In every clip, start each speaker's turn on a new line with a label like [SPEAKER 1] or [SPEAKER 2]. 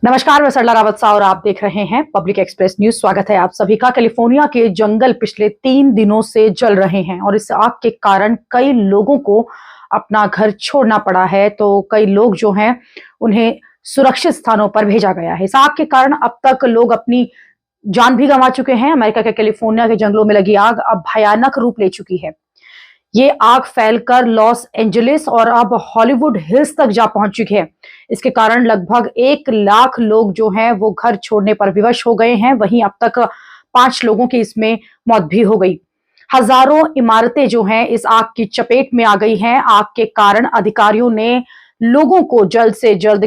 [SPEAKER 1] नमस्कार, मैं सरला रावत सा और आप देख रहे हैं पब्लिक एक्सप्रेस न्यूज। स्वागत है आप सभी का। कैलिफोर्निया के जंगल पिछले 3 दिनों से जल रहे हैं और इस आग के कारण कई लोगों को अपना घर छोड़ना पड़ा है, तो कई लोग जो हैं उन्हें सुरक्षित स्थानों पर भेजा गया है। इस आग के कारण अब तक लोग अपनी जान भी गंवा चुके हैं। अमेरिका के कैलिफोर्निया के जंगलों में लगी आग अब भयानक रूप ले चुकी है। ये आग फैलकर लॉस एंजलिस और अब हॉलीवुड हिल्स तक जा पहुंच चुकी है। इसके कारण लगभग 1 लाख लोग जो हैं वो घर छोड़ने पर विवश हो गए हैं। वहीं अब तक 5 लोगों की इसमें मौत भी हो गई। हजारों इमारतें जो हैं इस आग की चपेट में आ गई हैं। आग के कारण अधिकारियों ने लोगों को जल्द से जल्द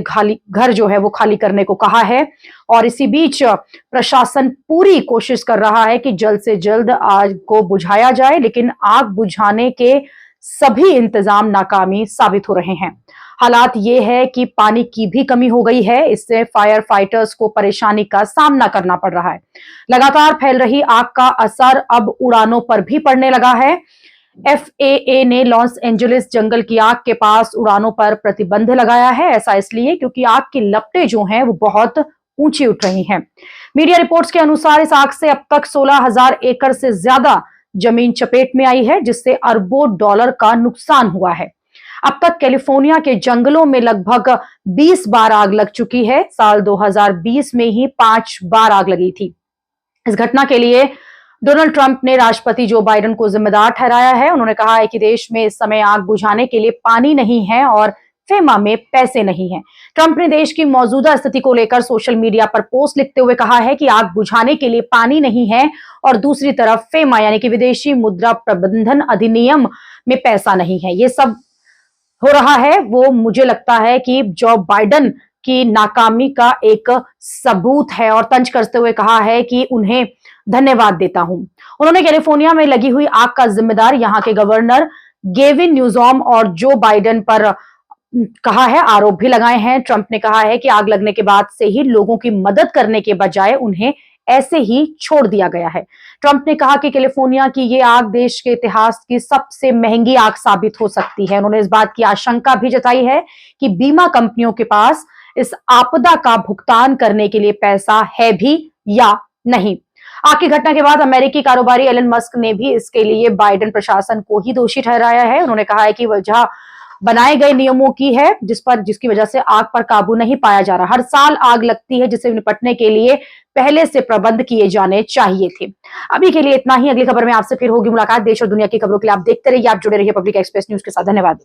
[SPEAKER 1] घर जो है वो खाली करने को कहा है और इसी बीच प्रशासन पूरी कोशिश कर रहा है कि जल्द से जल्द आग को बुझाया जाए, लेकिन आग बुझाने के सभी इंतजाम नाकामी साबित हो रहे हैं। हालात ये है कि पानी की भी कमी हो गई है। इससे फायर फाइटर्स को परेशानी का सामना करना पड़ रहा है। लगातार फैल रही आग का असर अब उड़ानों पर भी पड़ने लगा है। FAA ने लॉस एंजलिस जंगल की आग के पास उड़ानों पर प्रतिबंध लगाया है। ऐसा इसलिए क्योंकि आग की लपटें जो हैं वो बहुत ऊंची उठ रही हैं। मीडिया रिपोर्ट्स के अनुसार इस आग से अब तक 16,000 एकड़ से ज्यादा जमीन चपेट में आई है, जिससे अरबों डॉलर का नुकसान हुआ है। अब तक कैलिफोर्निया के जंगलों में लगभग 20 बार आग लग चुकी है। साल 2020 में ही 5 बार आग लगी थी। इस घटना के लिए डोनाल्ड ट्रंप ने राष्ट्रपति जो बाइडेन को जिम्मेदार ठहराया है। उन्होंने कहा है कि देश में इस समय आग बुझाने के लिए पानी नहीं है और फेमा में पैसे नहीं हैं। ट्रंप ने देश की मौजूदा स्थिति को लेकर सोशल मीडिया पर पोस्ट लिखते हुए कहा है कि आग बुझाने के लिए पानी नहीं है और दूसरी तरफ फेमा यानी कि विदेशी मुद्रा प्रबंधन अधिनियम में पैसा नहीं है। ये सब हो रहा है वो मुझे लगता है कि जो बाइडेन की नाकामी का एक सबूत है और तंज कसते हुए कहा है कि उन्हें धन्यवाद देता हूं। उन्होंने कैलिफोर्निया में लगी हुई आग का जिम्मेदार यहां के गवर्नर गेविन न्यूसॉम और जो बाइडेन पर कहा है, आरोप भी लगाए हैं। ट्रंप ने कहा है कि आग लगने के बाद से ही लोगों की मदद करने के बजाय उन्हें ऐसे ही छोड़ दिया गया है। ट्रंप ने कहा कि कैलिफोर्निया की ये आग देश के इतिहास की सबसे महंगी आग साबित हो सकती है। उन्होंने इस बात की आशंका भी जताई है कि बीमा कंपनियों के पास इस आपदा का भुगतान करने के लिए पैसा है भी या नहीं। आग की घटना के बाद अमेरिकी कारोबारी एलन मस्क ने भी इसके लिए बाइडेन प्रशासन को ही दोषी ठहराया है। उन्होंने कहा है कि वजह बनाए गए नियमों की है जिसकी वजह से आग पर काबू नहीं पाया जा रहा। हर साल आग लगती है जिसे निपटने के लिए पहले से प्रबंध किए जाने चाहिए थे। अभी के लिए इतना ही। अगली खबर में आपसे फिर होगी मुलाकात। देश और दुनिया की खबरों के लिए आप देखते रहिए, आप जुड़े रहिए पब्लिक एक्सप्रेस न्यूज के साथ। धन्यवाद।